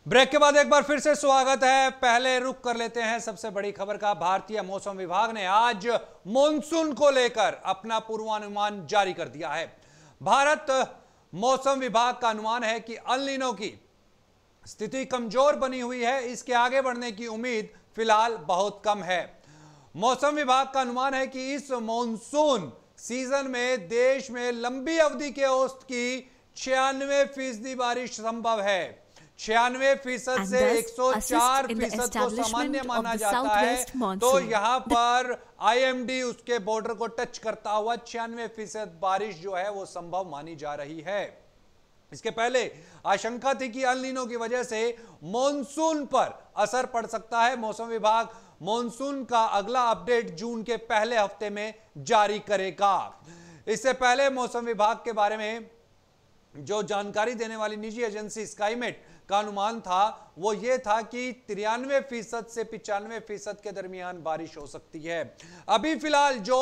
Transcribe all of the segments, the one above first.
Break के बाद एक बार फिर से स्वागत है। पहले रुक कर लेते हैं सबसे बड़ी खबर का। भारतीय मौसम विभाग ने आज मॉनसून को लेकर अपना पूर्वानुमान जारी कर दिया है। भारत मौसम विभाग का अनुमान है कि अल नीनो की स्थिति कमजोर बनी हुई है, इसके आगे बढ़ने की उम्मीद फिलहाल बहुत कम है। मौसम विभाग का अनुमान है कि इस मॉनसून सीजन में देश में लंबी अवधि के औसत की 96% बारिश संभव है। 96% से 104% को सामान्य माना जाता है। तो यहां पर आईएमडी उसके बॉर्डर को टच करता हुआ 96% बारिश जो है वो संभव मानी जा रही है। इसके पहले आशंका थी कि अल नीनो की वजह से मॉनसून पर असर पड़ सकता है। मौसम विभाग मॉनसून का अगला अपडेट जून के पहले हफ्ते में जारी करेगा। इससे पहले मौसम विभाग के बारे में जो जानकारी देने वाली निजी एजेंसी स्काईमेट का अनुमान था वो ये था कि 93% से 95% के दरमियान बारिश हो सकती है। अभी फिलहाल जो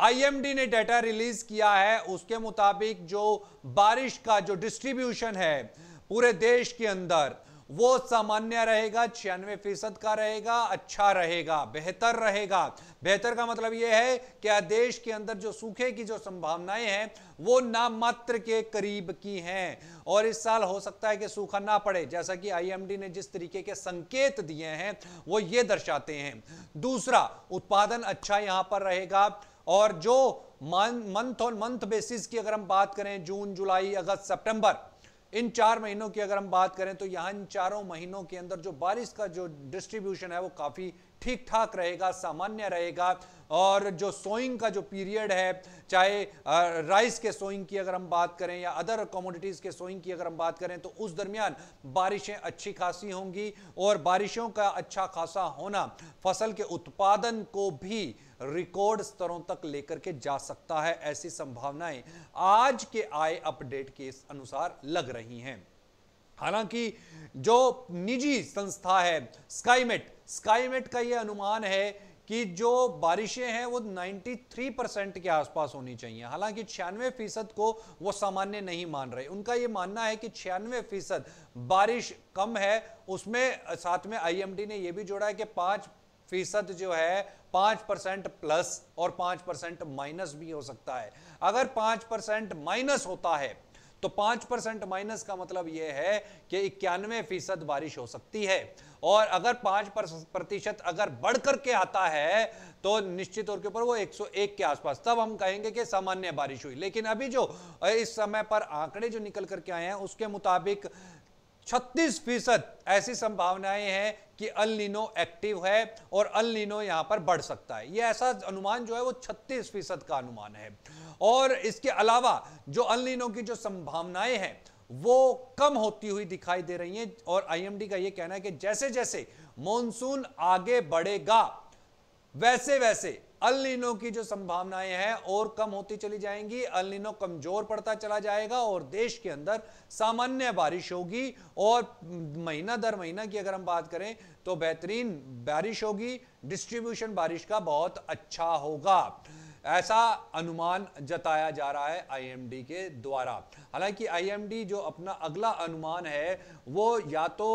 आईएमडी ने डाटा रिलीज किया है उसके मुताबिक जो बारिश का जो डिस्ट्रीब्यूशन है पूरे देश के अंदर वो सामान्य रहेगा, 96% का रहेगा, अच्छा रहेगा, बेहतर रहेगा। बेहतर का मतलब यह है कि देश के अंदर जो सूखे की जो संभावनाएं हैं वो नामात्र के करीब की हैं और इस साल हो सकता है कि सूखा ना पड़े, जैसा कि आईएमडी ने जिस तरीके के संकेत दिए हैं वो ये दर्शाते हैं। दूसरा, उत्पादन अच्छा यहां पर रहेगा और जो मंथ ऑन मंथ बेसिस की अगर हम बात करें, जून, जुलाई, अगस्त, सितंबर, इन 4 महीनों की अगर हम बात करें तो यहां इन चारों महीनों के अंदर जो बारिश का जो डिस्ट्रीब्यूशन है वो काफी ठीक ठाक रहेगा, सामान्य रहेगा। और जो सोइंग का जो पीरियड है, चाहे राइस के सोइंग की अगर हम बात करें या अदर कमोडिटीज के सोइंग की अगर हम बात करें तो उस दरमियान बारिशें अच्छी खासी होंगी और बारिशों का अच्छा खासा होना फसल के उत्पादन को भी रिकॉर्ड स्तरों तक लेकर के जा सकता है। ऐसी संभावनाएं आज के आए अपडेट के अनुसार लग रही हैं। हालांकि जो निजी संस्था है स्काईमेट का यह अनुमान है कि जो बारिशें हैं वो 93% के आसपास होनी चाहिए। हालांकि 96% को वो सामान्य नहीं मान रहे। उनका ये मानना है कि 96% बारिश कम है। उसमें साथ में आईएमडी ने यह भी जोड़ा है कि 5% जो है 5% प्लस और 5% माइनस भी हो सकता है। अगर 5% माइनस होता है तो 5% माइनस का मतलब यह है कि 91% बारिश हो सकती है और अगर 5% अगर बढ़ करके आता है तो निश्चित तौर के ऊपर वो 101 के आसपास, तब हम कहेंगे कि सामान्य बारिश हुई। लेकिन अभी जो इस समय पर आंकड़े जो निकल करके आए हैं उसके मुताबिक 36% ऐसी संभावनाएं हैं कि अल नीनो एक्टिव है और अल नीनो यहां पर बढ़ सकता है। यह ऐसा अनुमान जो है वो 36% का अनुमान है। और इसके अलावा जो अल नीनो की जो संभावनाएं हैं वो कम होती हुई दिखाई दे रही हैं और आईएमडी का यह कहना है कि जैसे जैसे मॉनसून आगे बढ़ेगा वैसे वैसे अल नीनो की जो संभावनाएं हैं और कम होती चली जाएंगी, अल नीनो कमजोर पड़ता चला जाएगा और देश के अंदर सामान्य बारिश होगी और महीना दर महीना की अगर हम बात करें तो बेहतरीन बारिश होगी, डिस्ट्रीब्यूशन बारिश का बहुत अच्छा होगा। ऐसा अनुमान जताया जा रहा है आईएमडी के द्वारा। हालांकि आईएमडी जो अपना अगला अनुमान है वो या तो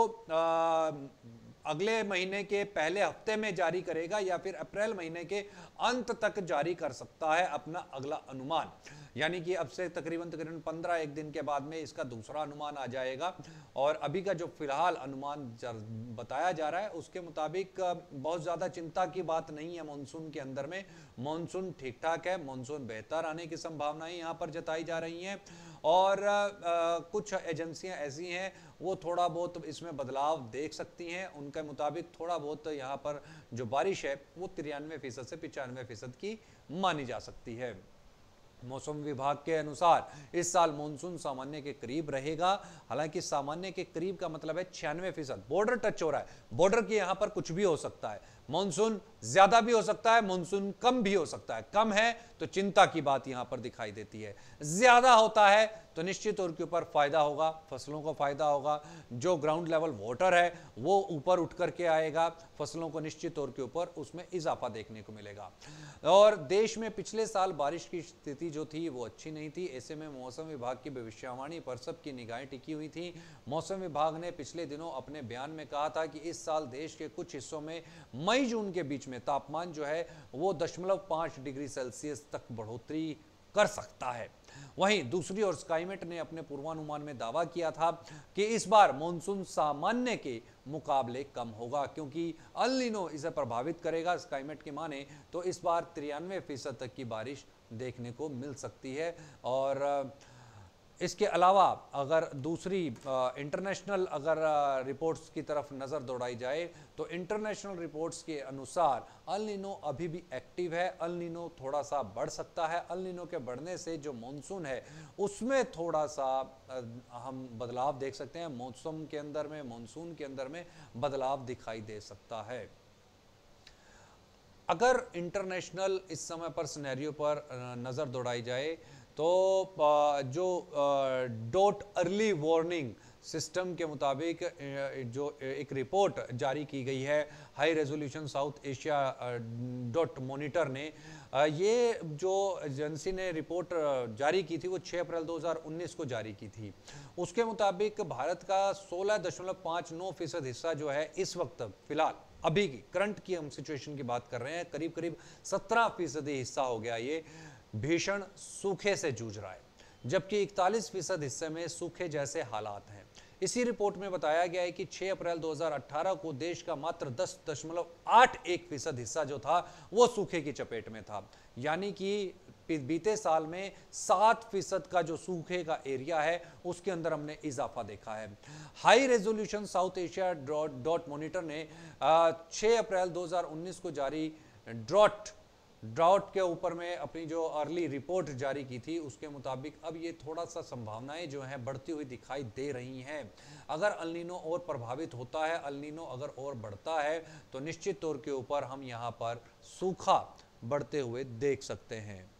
अगले महीने के पहले हफ्ते में जारी करेगा या फिर अप्रैल महीने के अंत तक जारी कर सकता है अपना अगला अनुमान। यानी कि अब से तकरीबन 15 एक दिन के बाद में इसका दूसरा अनुमान आ जाएगा। और अभी का जो फिलहाल अनुमान बताया जा रहा है उसके मुताबिक बहुत ज़्यादा चिंता की बात नहीं है। मॉनसून के अंदर में मॉनसून ठीक ठाक है, मॉनसून बेहतर आने की संभावनाएं यहाँ पर जताई जा रही हैं। और कुछ एजेंसियां ऐसी हैं वो थोड़ा बहुत इसमें बदलाव देख सकती हैं। उनके मुताबिक थोड़ा बहुत यहाँ पर जो बारिश है वो 93% से 95% की मानी जा सकती है। मौसम विभाग के अनुसार इस साल मॉनसून सामान्य के करीब रहेगा। हालांकि सामान्य के करीब का मतलब है 96%। बॉर्डर टच हो रहा है, बॉर्डर के यहां पर कुछ भी हो सकता है। मानसून ज्यादा भी हो सकता है, मानसून कम भी हो सकता है। कम है तो चिंता की बात यहां पर दिखाई देती है, ज्यादा होता है तो निश्चित तौर के ऊपर फायदा होगा, फसलों को फायदा होगा, जो ग्राउंड लेवल वाटर है वो ऊपर उठ करके आएगा, फसलों को निश्चित तौर के ऊपर उसमें इजाफा देखने को मिलेगा। और देश में पिछले साल बारिश की स्थिति जो थी वो अच्छी नहीं थी। ऐसे में मौसम विभाग की भविष्यवाणी पर सबकी निगाहें टिकी हुई थी। मौसम विभाग ने पिछले दिनों अपने बयान में कहा था कि इस साल देश के कुछ हिस्सों में मई जून के बीच में तापमान जो है वो 0.5 डिग्री सेल्सियस तक बढ़ोतरी कर सकता है। वहीं दूसरी ओर स्काईमेट ने अपने पूर्वानुमान में दावा किया था कि इस बार मॉनसून सामान्य के मुकाबले कम होगा, क्योंकि अल नीनो इसे प्रभावित करेगा। स्काईमेट की माने तो इस बार 93% तक की बारिश देखने को मिल सकती है। और इसके अलावा अगर दूसरी इंटरनेशनल अगर रिपोर्ट्स की तरफ नज़र दौड़ाई जाए तो इंटरनेशनल रिपोर्ट्स के अनुसार अल नीनो अभी भी एक्टिव है। अल नीनो थोड़ा सा बढ़ सकता है। अल नीनो के बढ़ने से जो मॉनसून है उसमें थोड़ा सा हम बदलाव देख सकते हैं। मौसम के अंदर में, मानसून के अंदर में बदलाव दिखाई दे सकता है। अगर इंटरनेशनल इस समय पर सिनेरियो पर नज़र दौड़ाई जाए तो जो डॉट अर्ली वार्निंग सिस्टम के मुताबिक जो एक रिपोर्ट जारी की गई है high resolution south Asia dot monitor ने, ये जो एजेंसी ने रिपोर्ट जारी की थी वो 6 अप्रैल 2019 को जारी की थी। उसके मुताबिक भारत का 16.59% हिस्सा जो है इस वक्त फिलहाल अभी की करंट की हम सिचुएशन की बात कर रहे हैं, करीब करीब 17% हिस्सा हो गया ये भीषण सूखे से जूझ रहा है, जबकि 41% हिस्से में सूखे जैसे हालात हैं। इसी रिपोर्ट में बताया गया है कि 6 अप्रैल 2018 को देश का मात्र 10.81% हिस्सा जो था वो सूखे की चपेट में था, यानी कि बीते साल में 7% का जो सूखे का एरिया है उसके अंदर हमने इजाफा देखा है। High resolution south Asia dot monitor ने 6 अप्रैल 2019 को जारी ड्राउट के ऊपर में अपनी जो अर्ली रिपोर्ट जारी की थी उसके मुताबिक अब ये थोड़ा सा संभावनाएं जो हैं बढ़ती हुई दिखाई दे रही हैं। अगर अल नीनो और प्रभावित होता है, अल नीनो अगर और बढ़ता है तो निश्चित तौर के ऊपर हम यहाँ पर सूखा बढ़ते हुए देख सकते हैं।